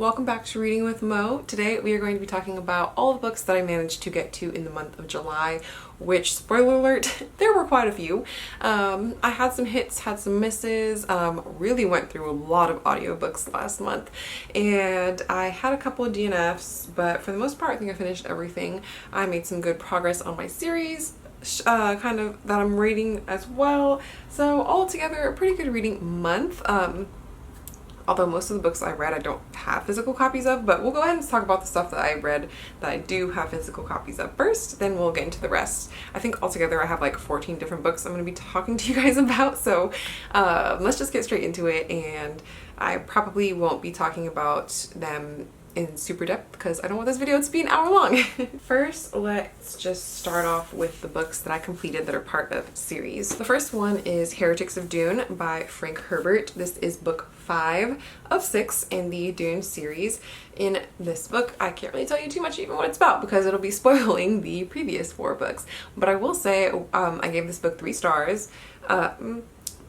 Welcome back to Reading with Mo. Today we are going to be talking about all the books that I managed to get to in the month of July, which, spoiler alert, there were quite a few. I had some hits, had some misses, really went through a lot of audiobooks last month, and I had a couple of DNFs, but for the most part I think I finished everything. I made some good progress on my series, that I'm reading as well, so altogether a pretty good reading month. Although most of the books I read I don't have physical copies of, but we'll go ahead and talk about the stuff that I read that I do have physical copies of first, then we'll get into the rest. I think altogether I have like 14 different books I'm going to be talking to you guys about, so let's just get straight into it, and I probably won't be talking about them in super depth because I don't want this video to be an hour long. First, let's just start off with the books that I completed that are part of series. The first one is Heretics of Dune by Frank Herbert. This is book 5 of 6 in the Dune series. In this book, I can't really tell you too much even what it's about because it'll be spoiling the previous 4 books. But I will say I gave this book 3 stars.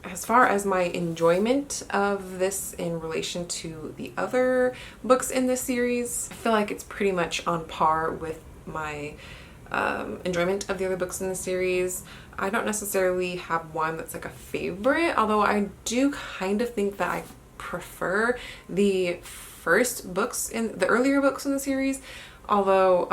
As far as my enjoyment of this in relation to the other books in this series, I feel like it's pretty much on par with my enjoyment of the other books in the series. I don't necessarily have one that's like a favorite, although I do kind of think that I prefer the first books in the earlier books in the series, although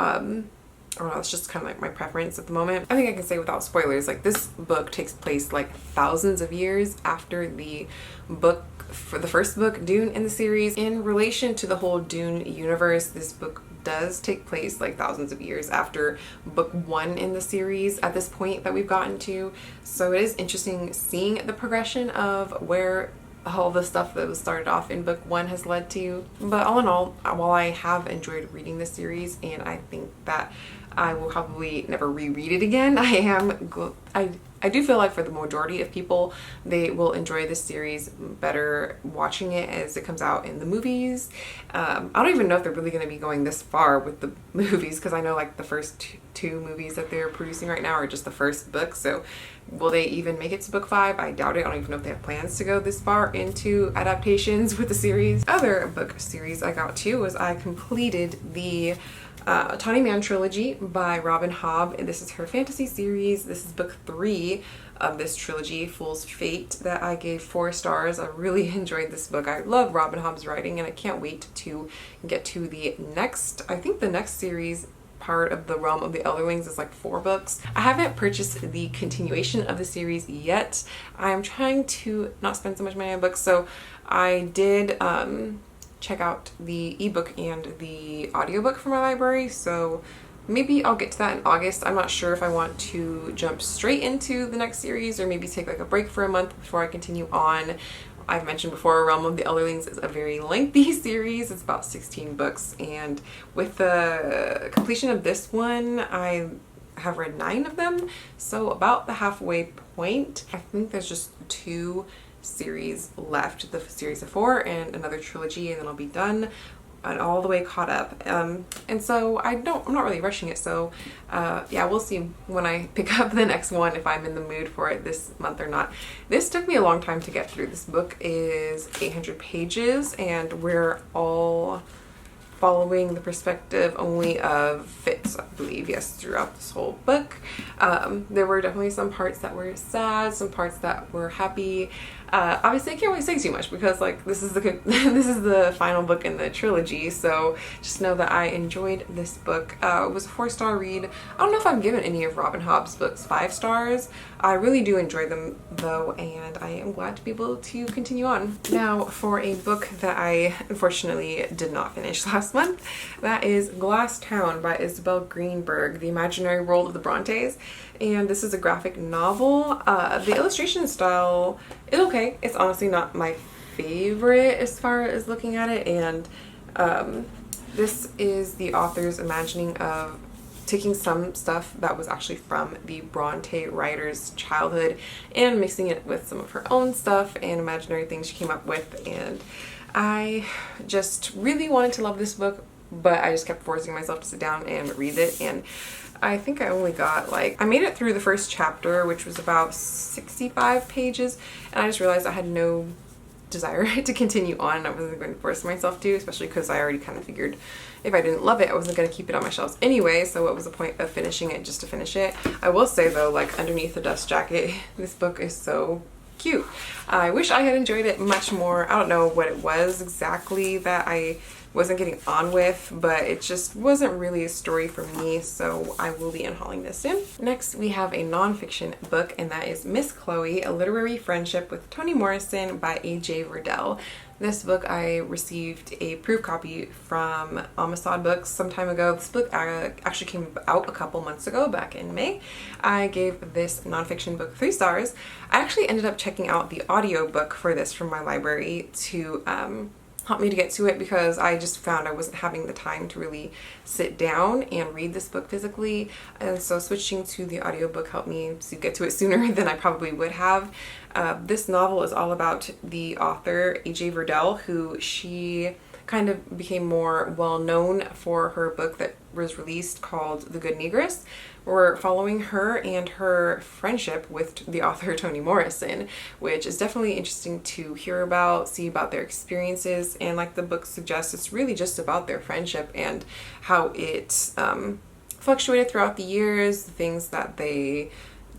I don't know, it's just kind of like my preference at the moment. I think I can say without spoilers, like this book takes place like thousands of years after the book for the first book, Dune, in the series. In relation to the whole Dune universe, this book does take place like thousands of years after book 1 in the series at this point that we've gotten to. So it is interesting seeing the progression of where all the stuff that was started off in book 1 has led to. But all in all, while I have enjoyed reading this series and I think that I will probably never reread it again, I do feel like for the majority of people, they will enjoy this series better watching it as it comes out in the movies. I don't even know if they're really going to be going this far with the movies, because I know like the first 2 movies that they're producing right now are just the first book, so will they even make it to book 5? I doubt it. I don't even know if they have plans to go this far into adaptations with the series. Other book series I got to was I completed the Tawny Man trilogy by Robin Hobb, and this is her fantasy series. This is book 3 of this trilogy, Fool's Fate, that I gave 4 stars. I really enjoyed this book. I love Robin Hobb's writing, and I can't wait to get to the next, I think the next series part of the Realm of the Elderlings is like 4 books. I haven't purchased the continuation of the series yet. I'm trying to not spend so much money on books, so I did check out the ebook and the audiobook from my library, so maybe I'll get to that in August. I'm not sure if I want to jump straight into the next series or maybe take like a break for a month before I continue on. I've mentioned before, Realm of the Elderlings is a very lengthy series. It's about 16 books, and with the completion of this one, I have read 9 of them, so about the halfway point. I think there's just 2 series left, the series of 4 and another trilogy, and then I'll be done and all the way caught up. And so I'm not really rushing it, so yeah, we'll see when I pick up the next one if I'm in the mood for it this month or not. This took me a long time to get through. This book is 800 pages, and we're all following the perspective only of Fitz, I believe, yes, throughout this whole book. There were definitely some parts that were sad, some parts that were happy. Obviously I can't really say too much because like this is the final book in the trilogy, so just know that I enjoyed this book. It was a 4-star read. I don't know if I've given any of Robin Hobb's books 5 stars. I really do enjoy them though, and I am glad to be able to continue on. Now for a book that I unfortunately did not finish last month, that is Glass Town by Isabel Greenberg, The Imaginary World of the Brontes. And this is a graphic novel. The illustration style is okay. It's honestly not my favorite as far as looking at it, and this is the author's imagining of taking some stuff that was actually from the Bronte writer's childhood and mixing it with some of her own stuff and imaginary things she came up with, and I just really wanted to love this book, but I just kept forcing myself to sit down and read it, and I think I only got I made it through the first chapter, which was about 65 pages, and I just realized I had no desire to continue on. I wasn't going to force myself to, especially because I already kind of figured if I didn't love it, I wasn't going to keep it on my shelves anyway, so what was the point of finishing it just to finish it? I will say though, like underneath the dust jacket, this book is so cute. I wish I had enjoyed it much more. I don't know what it was exactly that I wasn't getting on with, but it just wasn't really a story for me, so I will be unhauling this soon. Next, we have a nonfiction book, and that is Miss Chloe, A Literary Friendship with Toni Morrison by A.J. Riddell. This book I received a proof copy from Amistad Books some time ago. This book actually came out a couple months ago, back in May. I gave this nonfiction book 3 stars. I actually ended up checking out the audiobook for this from my library to help me to get to it, because I just found I wasn't having the time to really sit down and read this book physically, and so switching to the audiobook helped me to get to it sooner than I probably would have. This novel is all about the author A.J. Riddell, who she kind of became more well known for her book that was released called The Good Negress. We're following her and her friendship with the author Toni Morrison, which is definitely interesting to hear about, see about their experiences, and like the book suggests, it's really just about their friendship and how it fluctuated throughout the years, the things that they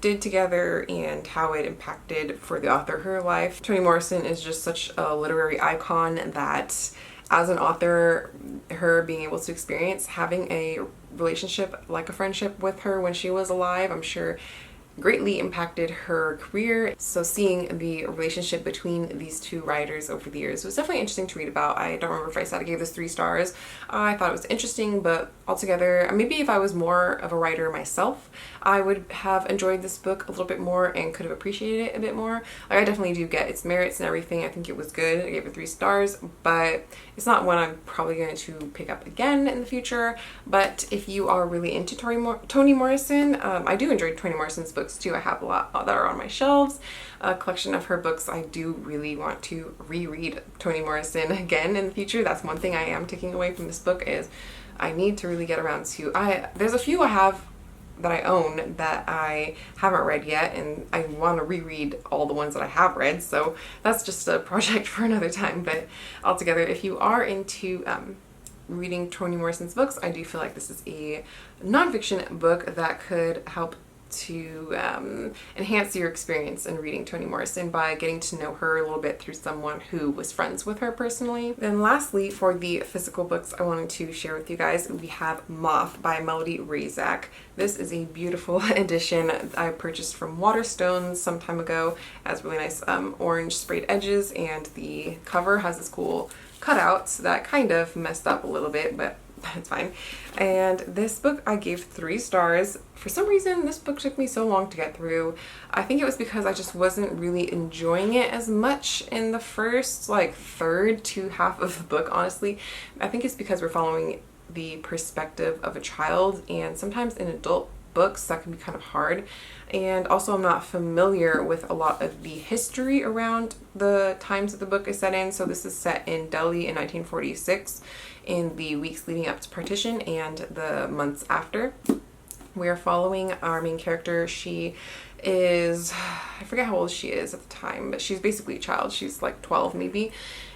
did together, and how it impacted for the author her life. Toni Morrison is just such a literary icon that as an author, her being able to experience having a relationship like a friendship with her when she was alive, I'm sure greatly impacted her career. So seeing the relationship between these two writers over the years was definitely interesting to read about. I don't remember if I said I gave this 3 stars. I thought it was interesting, but altogether, maybe if I was more of a writer myself, I would have enjoyed this book a little bit more and could have appreciated it a bit more. Like, I definitely do get its merits and everything. I think it was good. I gave it 3 stars, but it's not one I'm probably going to pick up again in the future. But if you are really into Toni Morrison, I do enjoy Toni Morrison's books too. I have a lot that are on my shelves, a collection of her books. I do really want to reread Toni Morrison again in the future. That's one thing I am taking away from this book, is I need to really get around to. There's a few I have that I own that I haven't read yet, and I want to reread all the ones that I have read, so that's just a project for another time. But altogether, if you are into reading Toni Morrison's books, I do feel like this is a nonfiction book that could help to enhance your experience in reading Toni Morrison by getting to know her a little bit through someone who was friends with her personally. Then lastly, for the physical books I wanted to share with you guys, we have Moth by Melody Razak. This is a beautiful edition I purchased from Waterstones some time ago. It has really nice orange sprayed edges, and the cover has this cool cutouts that kind of messed up a little bit, but it's fine. And this book I gave 3 stars. For some reason, this book took me so long to get through. I think it was because I just wasn't really enjoying it as much in the first, like, third to half of the book, honestly. I think it's because we're following the perspective of a child, and sometimes in adult books that can be kind of hard. And also, I'm not familiar with a lot of the history around the times that the book is set in. So this is set in Delhi in 1946, in the weeks leading up to partition and the months after. We are following our main character. She is, I forget how old she is at the time, but she's basically a child. She's like 12 maybe.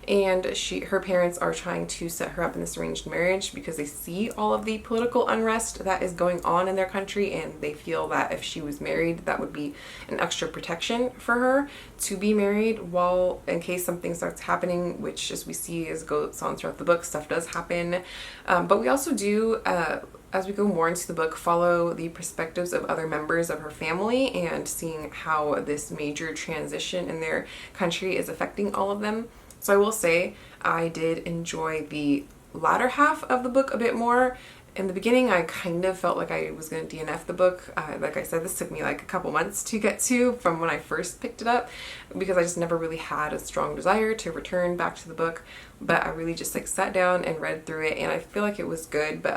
And her parents are trying to set her up in this arranged marriage because they see all of the political unrest that is going on in their country, and they feel that if she was married, that would be an extra protection for her to be married, while in case something starts happening, which, as we see as goes on throughout the book, stuff does happen. But we also do, as we go more into the book, follow the perspectives of other members of her family and seeing how this major transition in their country is affecting all of them. So I will say I did enjoy the latter half of the book a bit more. In the beginning, I kind of felt like I was going to DNF the book. Like I said, this took me like a couple months to get to from when I first picked it up, because I just never really had a strong desire to return back to the book. But I really just like sat down and read through it, and I feel like it was good, but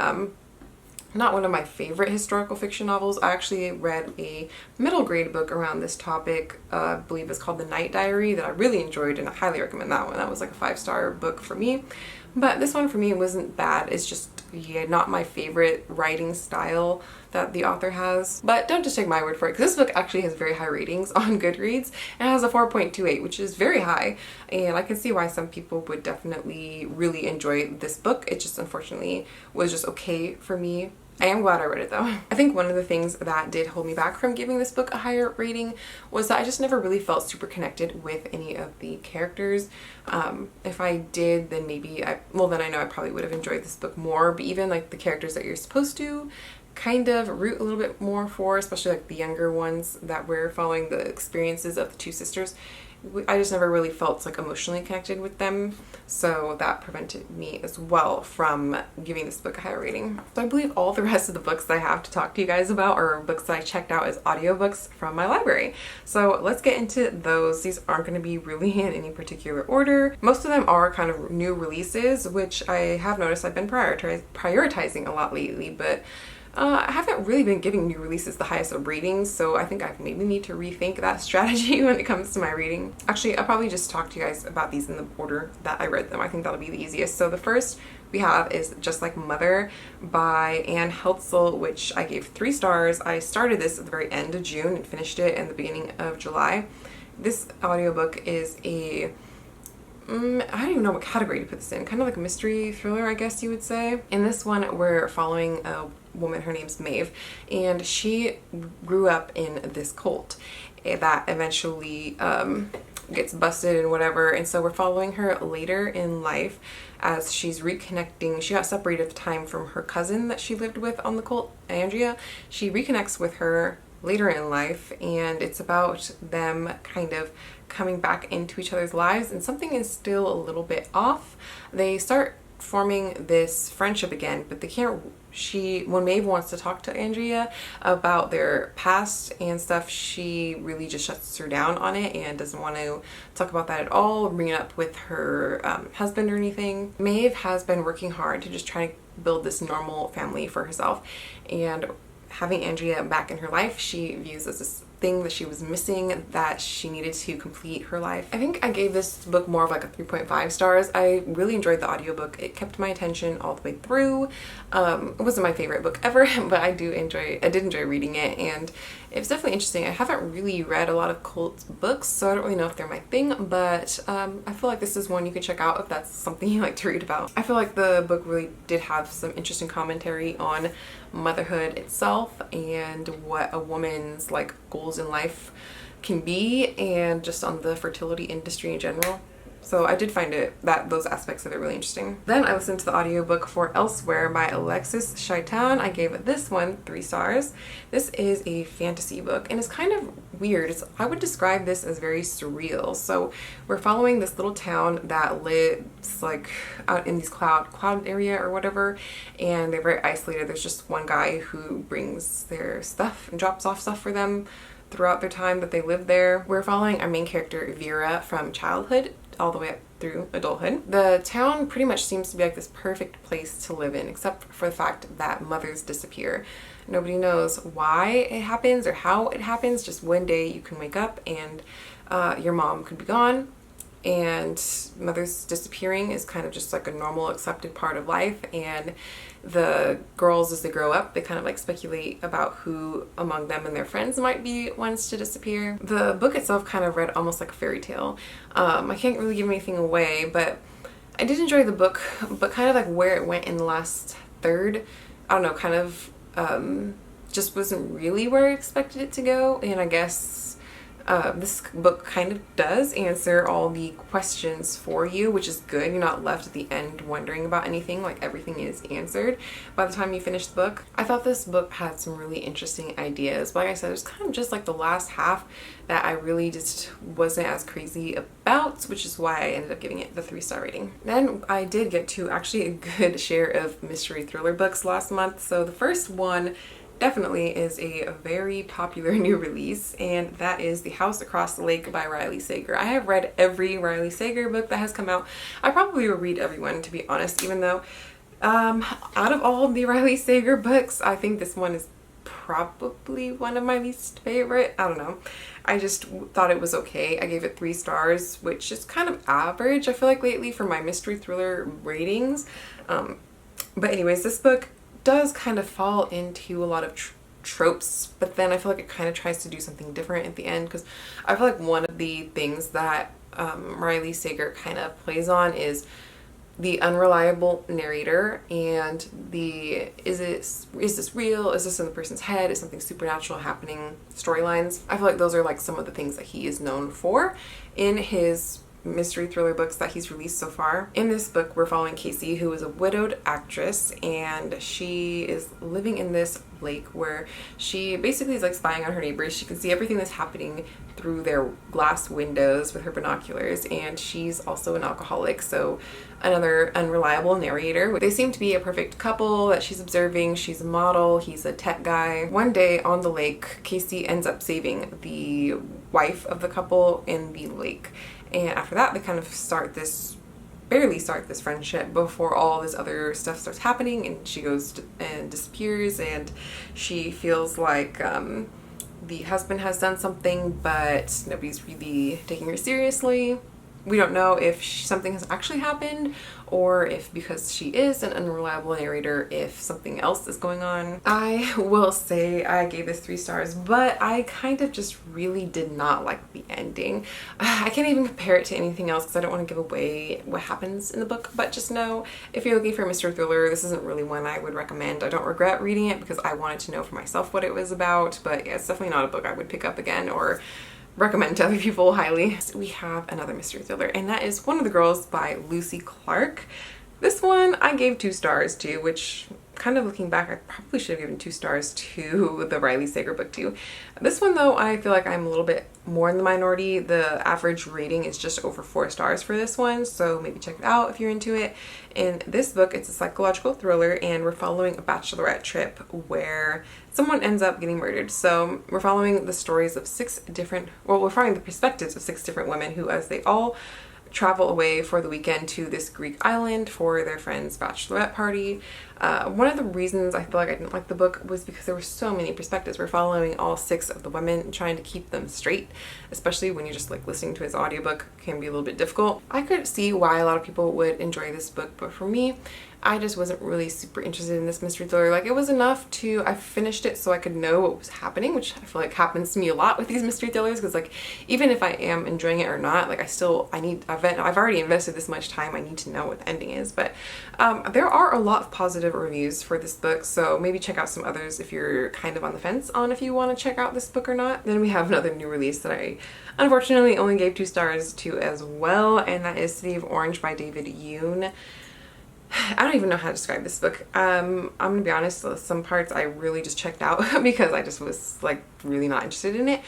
not one of my favorite historical fiction novels. I actually read a middle grade book around this topic, I believe it's called The Night Diary, that I really enjoyed, and I highly recommend that one. That was like a 5-star book for me. But this one for me wasn't bad. It's just yeah, not my favorite writing style that the author has. But don't just take my word for it, because this book actually has very high ratings on Goodreads and has a 4.28, which is very high. And I can see why some people would definitely really enjoy this book. It just unfortunately was just okay for me. I am glad I read it though. I think one of the things that did hold me back from giving this book a higher rating was that I just never really felt super connected with any of the characters. If I did, then maybe then I know I probably would have enjoyed this book more, but even like the characters that you're supposed to kind of root a little bit more for, especially like the younger ones that we're following the experiences of the two sisters, I just never really felt like emotionally connected with them, so that prevented me as well from giving this book a higher rating. So I believe all the rest of the books that I have to talk to you guys about are books that I checked out as audiobooks from my library. So let's get into those. These aren't going to be really in any particular order. Most of them are kind of new releases, which I have noticed I've been prioritizing a lot lately, but I haven't really been giving new releases the highest of ratings, so I think I maybe need to rethink that strategy when it comes to my reading. Actually, I'll probably just talk to you guys about these in the order that I read them. I think that'll be the easiest. So the first we have is Just Like Mother by Anne Heltzel, which I gave 3 stars. I started this at the very end of June and finished it in the beginning of July. This audiobook is a I don't even know what category to put this in. Kind of like a mystery thriller, I guess you would say. In this one, we're following a woman, her name's Maeve, and she grew up in this cult that eventually gets busted and whatever, and so we're following her later in life as she's reconnecting. She got separated at the time from her cousin that she lived with on the cult, Andrea. She reconnects with her later in life, and it's about them kind of coming back into each other's lives, and something is still a little bit off. They start forming this friendship again, but they can't. When Maeve wants to talk to Andrea about their past and stuff, she really just shuts her down on it and doesn't want to talk about that at all, or bring it up with her husband or anything. Maeve has been working hard to just try to build this normal family for herself, and having Andrea back in her life, she views as this thing that she was missing that she needed to complete her life. I think I gave this book more of like a 3.5 stars. I really enjoyed the audiobook. It kept my attention all the way through. It wasn't my favorite book ever, but I did enjoy reading it, and it was definitely interesting. I haven't really read a lot of cult books, so I don't really know if they're my thing, but I feel like this is one you could check out if that's something you like to read about. I feel like the book really did have some interesting commentary on motherhood itself and what a woman's like goals in life can be, and just on the fertility industry in general. So I did find those aspects of it really interesting. Then I listened to the audiobook for Elsewhere by Alexis Shaitan. I gave this one 3 stars. This is a fantasy book, and it's kind of weird. I would describe this as very surreal. So we're following this little town that lives like out in these cloud area or whatever, and they're very isolated. There's just one guy who brings their stuff and drops off stuff for them throughout their time that they live there. We're following our main character Vera from childhood all the way up through adulthood. The town pretty much seems to be like this perfect place to live in, except for the fact that mothers disappear. Nobody knows why it happens or how it happens. Just one day you can wake up and your mom could be gone, and mothers disappearing is kind of just like a normal accepted part of life. And the girls, as they grow up, they kind of like speculate about who among them and their friends might be ones to disappear. The book itself kind of read almost like a fairy tale. I can't really give anything away, but I did enjoy the book, but kind of like where it went in the last third, I don't know, kind of just wasn't really where I expected it to go. And I guess this book kind of does answer all the questions for you, which is good. You're not left at the end wondering about anything. Like, everything is answered by the time you finish the book. I thought this book had some really interesting ideas, but like I said, it was kind of just like the last half that I really just wasn't as crazy about, which is why I ended up giving it the 3-star rating. Then I did get to actually a good share of mystery thriller books last month. So the first one definitely is a very popular new release, and that is The House Across the Lake by Riley Sager. I have read every Riley Sager book that has come out. I probably will read everyone, to be honest, even though out of all of the Riley Sager books, I think this one is probably one of my least favorite. I don't know. I just thought it was okay. I gave it 3 stars, which is kind of average, I feel like, lately for my mystery thriller ratings. But anyways, this book does kind of fall into a lot of tropes, but then I feel like it kind of tries to do something different at the end, because I feel like one of the things that Riley Sager kind of plays on is the unreliable narrator and the is this real, is this in the person's head, is something supernatural happening storylines. I feel like those are like some of the things that he is known for in his mystery thriller books that he's released so far. In this book, we're following Casey, who is a widowed actress, and she is living in this lake where she basically is like spying on her neighbors. She can see everything that's happening through their glass windows with her binoculars, and she's also an alcoholic, so another unreliable narrator. They seem to be a perfect couple that she's observing. She's a model, he's a tech guy. One day on the lake, Casey ends up saving the wife of the couple in the lake. And after that, they kind of barely start this friendship before all this other stuff starts happening, and she goes and disappears, and she feels like the husband has done something, but nobody's really taking her seriously. We don't know if something has actually happened, or if because she is an unreliable narrator, if something else is going on. I will say I gave this 3 stars, but I kind of just really did not like the ending. I can't even compare it to anything else because I don't want to give away what happens in the book, but just know if you're looking for a mystery thriller, this isn't really one I would recommend. I don't regret reading it because I wanted to know for myself what it was about, but yeah, it's definitely not a book I would pick up again or recommend to other people highly. We have another mystery thriller, and that is One of the Girls by Lucy Clark. This one I gave 2 stars to, which kind of looking back, I probably should have given 2 stars to the Riley Sager book too. This one though, I feel like I'm a little bit more in the minority. The average rating is just over 4 stars for this one, so maybe check it out if you're into it. In this book, it's a psychological thriller, and we're following a bachelorette trip where someone ends up getting murdered. So we're following the stories of we're following the perspectives of 6 different women who, as they all travel away for the weekend to this Greek island for their friend's bachelorette party. One of the reasons I feel like I didn't like the book was because there were so many perspectives. We're following all 6 of the women and trying to keep them straight, especially when you're just like listening to his audiobook. It can be a little bit difficult. I could see why a lot of people would enjoy this book, but for me, I just wasn't really super interested in this mystery thriller. Like, it was enough I finished it so I could know what was happening, which I feel like happens to me a lot with these mystery thrillers, because like, even if I am enjoying it or not, like I've already invested this much time, I need to know what the ending is. But there are a lot of positive reviews for this book, so maybe check out some others if you're kind of on the fence on if you want to check out this book or not. Then we have another new release that I unfortunately only gave 2 stars to as well, and that is City of Orange by David Yoon. I don't even know how to describe this book. I'm gonna be honest, some parts I really just checked out because I just was like really not interested in it.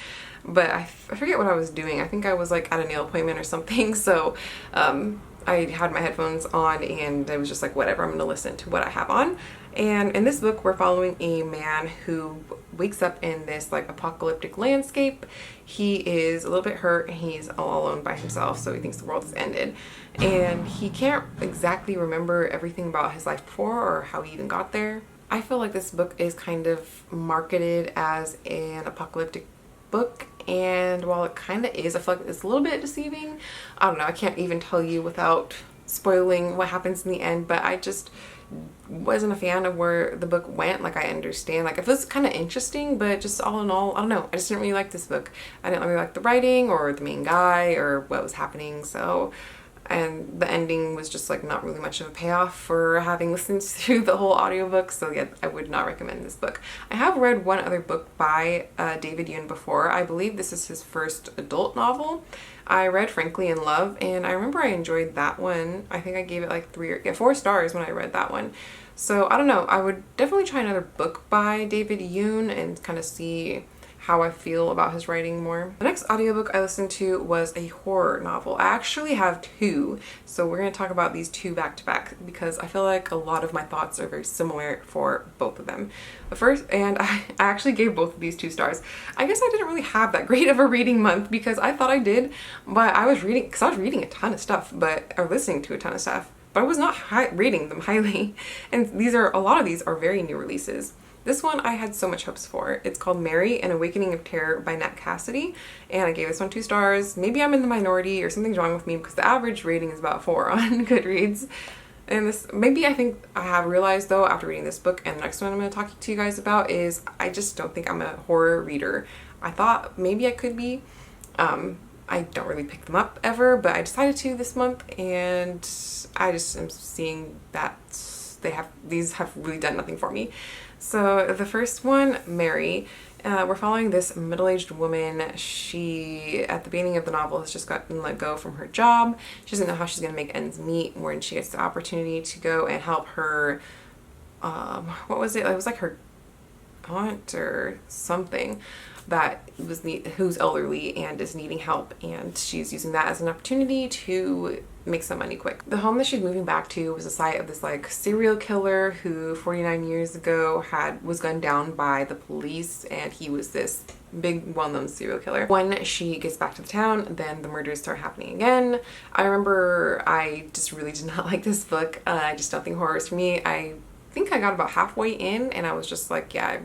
But I forget what I was doing. I think I was like at a nail appointment or something, so I had my headphones on and I was just like, whatever, I'm gonna listen to what I have on. And in this book, we're following a man who wakes up in this like apocalyptic landscape. He is a little bit hurt and he's all alone by himself, so he thinks the world has ended. And he can't exactly remember everything about his life before or how he even got there. I feel like this book is kind of marketed as an apocalyptic book, and while it kind of is, I feel like it's a little bit deceiving. I don't know, I can't even tell you without spoiling what happens in the end, but I just wasn't a fan of where the book went. Like, I understand, like, it was kind of interesting, but just all in all, I don't know, I just didn't really like this book. I didn't really like the writing or the main guy or what was happening, so, and the ending was just like not really much of a payoff for having listened to the whole audiobook, so yeah, I would not recommend this book. I have read one other book by David Yoon before. I believe this is his first adult novel. I read Frankly in Love, and I remember I enjoyed that one. I think I gave it like 4 stars when I read that one. So I don't know, I would definitely try another book by David Yoon and kind of see how I feel about his writing more. The next audiobook I listened to was a horror novel. I actually have 2, so we're going to talk about these 2 back to back because I feel like a lot of my thoughts are very similar for both of them. The first, and I actually gave both of these 2 stars. I guess I didn't really have that great of a reading month because I thought I did, but I was reading a ton of stuff, or listening to a ton of stuff, but I was not rating them highly. And a lot of these are very new releases. This one I had so much hopes for. It's called Mary, An Awakening of Terror by Nat Cassidy, and I gave this one 2 stars. Maybe I'm in the minority or something's wrong with me because the average rating is about 4 on Goodreads. And this, maybe I think I have realized though after reading this book, and the next one I'm going to talk to you guys about, is I just don't think I'm a horror reader. I thought maybe I could be. I don't really pick them up ever, but I decided to this month, and I just am seeing that these have really done nothing for me. So the first one, Mary, we're following this middle-aged woman. She, at the beginning of the novel, has just gotten let go from her job. She doesn't know how she's going to make ends meet when she gets the opportunity to go and help her, what was it? It was like her aunt or something that who's elderly and is needing help, and she's using that as an opportunity to make some money quick. The home that she's moving back to was the site of this like serial killer who 49 years ago was gunned down by the police, and he was this big well-known serial killer. When she gets back to the town, then the murders start happening again. I remember I just really did not like this book. I just don't think horror is for me. I think I got about halfway in and I was just like, yeah,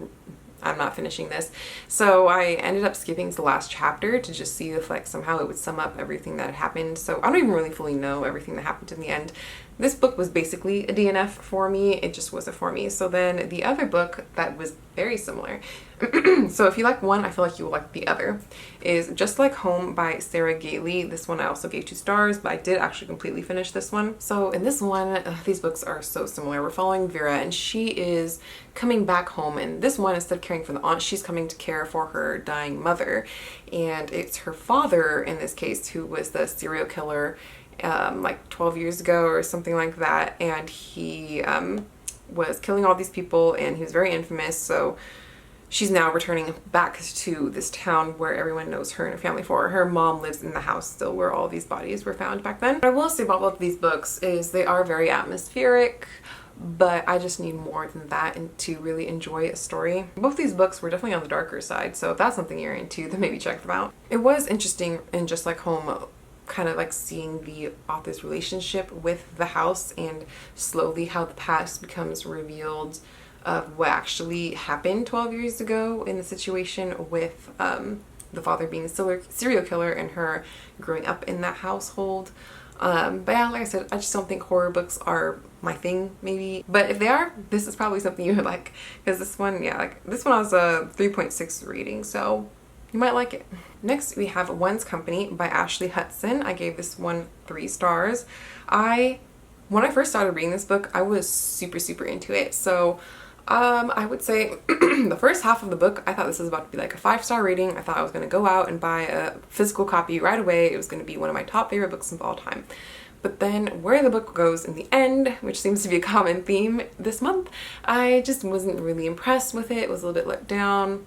I'm not finishing this. So I ended up skipping to the last chapter to just see if like somehow it would sum up everything that had happened. So I don't even really fully know everything that happened in the end. This book was basically a DNF for me. It just wasn't for me. So then the other book that was very similar, so if you like one, I feel like you will like the other, is Just Like Home by Sarah Gailey. This one I also gave 2 stars, but I did actually completely finish this one. So in this one, these books are so similar. We're following Vera, and she is coming back home, and this one, instead of caring for the aunt, she's coming to care for her dying mother. And it's her father in this case who was the serial killer like 12 years ago or something like that, and he was killing all these people, and he was very infamous. So she's now returning back to this town where everyone knows her and her family for. Her mom lives in the house still where all these bodies were found back then. What I will say about both of these books is they are very atmospheric, but I just need more than that and to really enjoy a story. Both these books were definitely on the darker side, so if that's something you're into, then maybe check them out. It was interesting in Just Like Home, kind of like seeing the author's relationship with the house and slowly how the past becomes revealed of what actually happened 12 years ago in the situation with the father being a serial killer and her growing up in that household. But yeah, like I said, I just don't think horror books are my thing, maybe. But if they are, this is probably something you would like, because this one, yeah, like this one has a 3.6 rating, so you might like it. Next, we have One's Company by Ashley Hudson. I gave this one 3 stars. When I first started reading this book, I was super into it. So I would say the first half of the book, I thought this was about to be like a 5-star rating. I thought I was going to go out and buy a physical copy right away. It was going to be one of my top favorite books of all time. But then where the book goes in the end, which seems to be a common theme this month, I just wasn't really impressed with it. It was a little bit let down.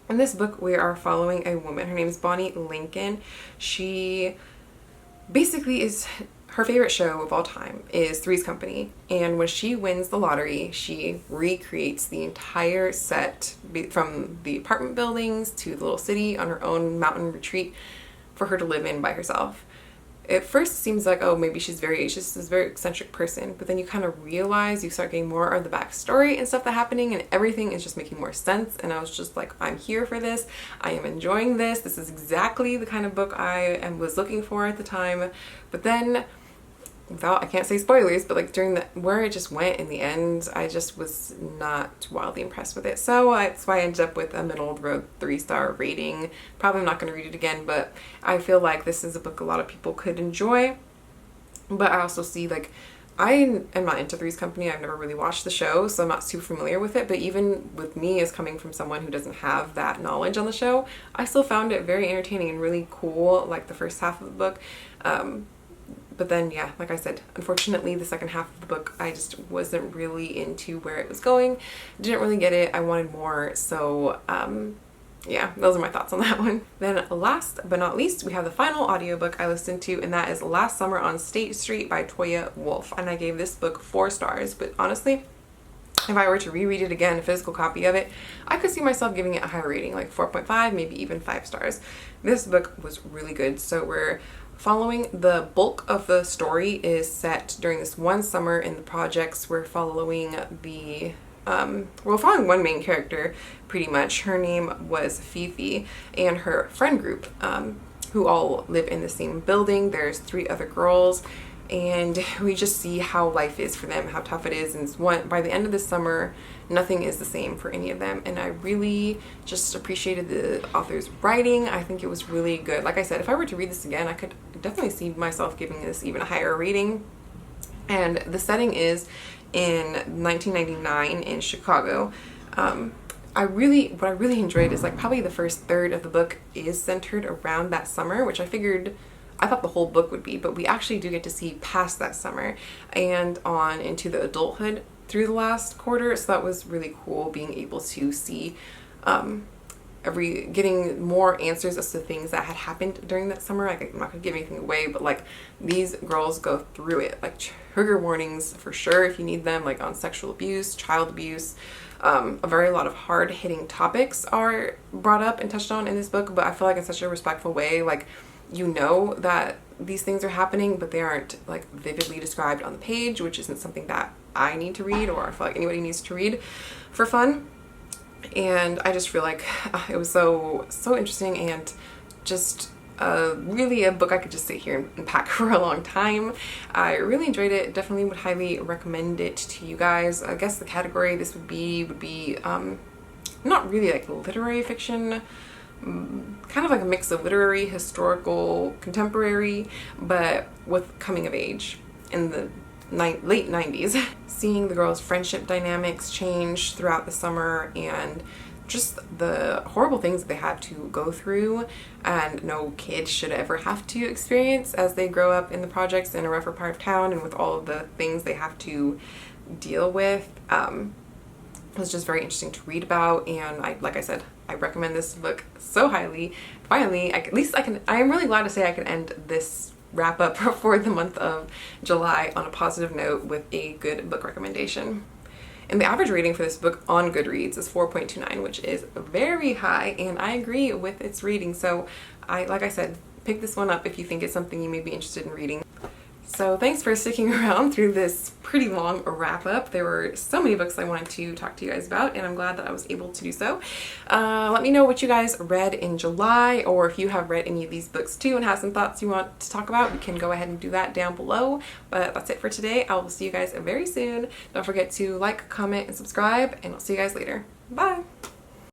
In this book, we are following a woman. Her name is Bonnie Lincoln. She basically is, her favorite show of all time is Three's Company. And when she wins the lottery, she recreates the entire set from the apartment buildings to the little city on her own mountain retreat for her to live in by herself. At first it seems like, oh, maybe she's just this very eccentric person, but then you kind of realize, you start getting more of the backstory and stuff that's happening, and everything is just making more sense. And I was just like, I'm here for this. I am enjoying this. This is exactly the kind of book I was looking for at the time. But then, I can't say spoilers, but like during where it just went in the end, I just was not wildly impressed with it. So that's why I ended up with a middle of the road 3-star rating. Probably not going to read it again, but I feel like this is a book a lot of people could enjoy. But I also see, like, I am not into Three's Company. I've never really watched the show, so I'm not super familiar with it. But even with me as coming from someone who doesn't have that knowledge on the show, I still found it very entertaining and really cool, like the first half of the book. But then, yeah, like I said, unfortunately, the second half of the book, I just wasn't really into where it was going. Didn't really get it. I wanted more. So, yeah, those are my thoughts on that one. Then last but not least, we have the final audiobook I listened to, and that is Last Summer on State Street by Toya Wolf. And I gave this book 4 stars. But honestly, if I were to reread it again, a physical copy of it, I could see myself giving it a higher rating, like 4.5, maybe even 5 stars. This book was really good. So we're following, the bulk of the story is set during this one summer in the projects. We're following one main character pretty much. Her name was Fifi, and her friend group who all live in the same building. There's 3 other girls, and we just see how life is for them, how tough it is. And by the end of the summer, nothing is the same for any of them. And I really just appreciated the author's writing. I think it was really good. Like I said, if I were to read this again, I could definitely see myself giving this even a higher rating. And the setting is in 1999 in Chicago. What I really enjoyed is like probably the first third of the book is centered around that summer, which I thought the whole book would be, but we actually do get to see past that summer and on into the adulthood through the last quarter. So that was really cool, being able to see getting more answers as to things that had happened during that summer. Like, I'm not gonna give anything away, but like these girls go through it. Like, trigger warnings for sure if you need them, like on sexual abuse, child abuse. A lot of hard-hitting topics are brought up and touched on in this book, but I feel like in such a respectful way. Like, you know that these things are happening, but they aren't like vividly described on the page, which isn't something that I need to read, or I feel like anybody needs to read for fun. And I just feel like it was so interesting, and just really a book I could just sit here and pack for a long time. I really enjoyed it. Definitely would highly recommend it to you guys. I guess the category this would be not really like literary fiction, kind of like a mix of literary, historical, contemporary, but with coming of age in the late 90s. Seeing the girls' friendship dynamics change throughout the summer, and just the horrible things that they had to go through and no kid should ever have to experience as they grow up in the projects in a rougher part of town, and with all of the things they have to deal with. It was just very interesting to read about, and like I said, I recommend this book so highly. Finally, I am really glad to say I can end this wrap up for the month of July on a positive note with a good book recommendation. And the average rating for this book on Goodreads is 4.29, which is very high, and I agree with its reading. So like I said, pick this one up if you think it's something you may be interested in reading. So thanks for sticking around through this pretty long wrap up. There were so many books I wanted to talk to you guys about, and I'm glad that I was able to do so. Let me know what you guys read in July, or if you have read any of these books too and have some thoughts you want to talk about, we can go ahead and do that down below. But that's it for today. I will see you guys very soon. Don't forget to like, comment, and subscribe, and I'll see you guys later. Bye!